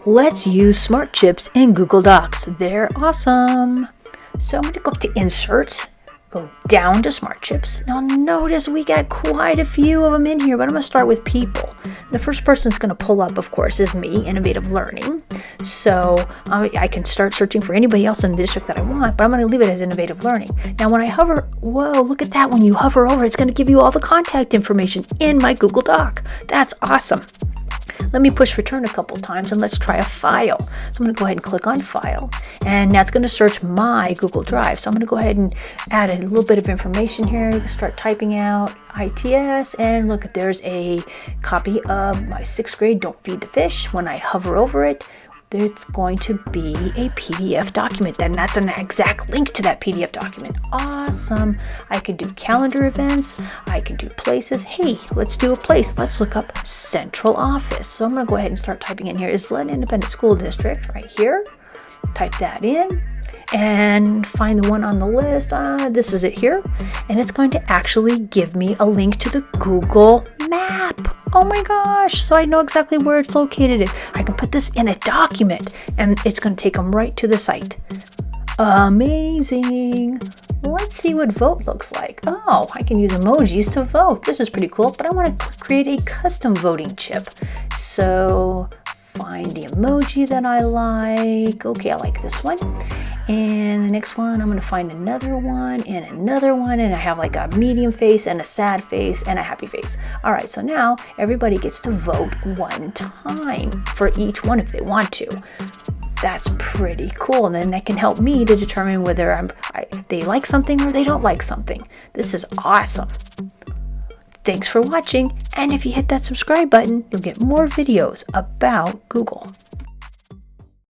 Let's use Smart Chips in Google Docs. They're awesome. So I'm going to go up to Insert, go down to Smart Chips. Now notice we got quite a few of them in here, but I'm going to start with people. The first person that's going to pull up, of course, is me, Innovative Learning. So I can start searching for anybody else in the district that I want, but I'm going to leave it as Innovative Learning. Now when I hover, whoa, look at that. When you hover over, it's going to give you all the contact information in my Google Doc. That's awesome. Let me push return a couple times and let's try a file. So I'm going to go ahead and click on File, and that's going to search my Google Drive. So I'm going to go ahead and add a little bit of information here. Start typing out ITS, and look, there's a copy of my 6th grade Don't Feed the Fish. When I hover over it, it's going to be a PDF document. Then that's an exact link to that PDF document. Awesome. I can do calendar events. I can do places. Hey, let's do a place. Let's look up central office. So I'm going to go ahead and start typing in here. Islet Independent School District right here. Type that in and find the one on the list. This is it here. And it's going to actually give me a link to the Google map. Oh my gosh, so I know exactly where it's located. I can put this in a document and it's going to take them right to the site. Amazing. Let's see what vote looks like. Oh, I can use emojis to vote. This is pretty cool, but I want to create a custom voting chip. So find the emoji that I like. Okay, I like this one. And the next one, I'm going to find another one, and I have like a medium face and a sad face and a happy face. All right, so now everybody gets to vote one time for each one if they want to. That's pretty cool, and then that can help me to determine whether they like something or they don't like something. This is awesome. Thanks for watching, and if you hit that subscribe button, you'll get more videos about Google.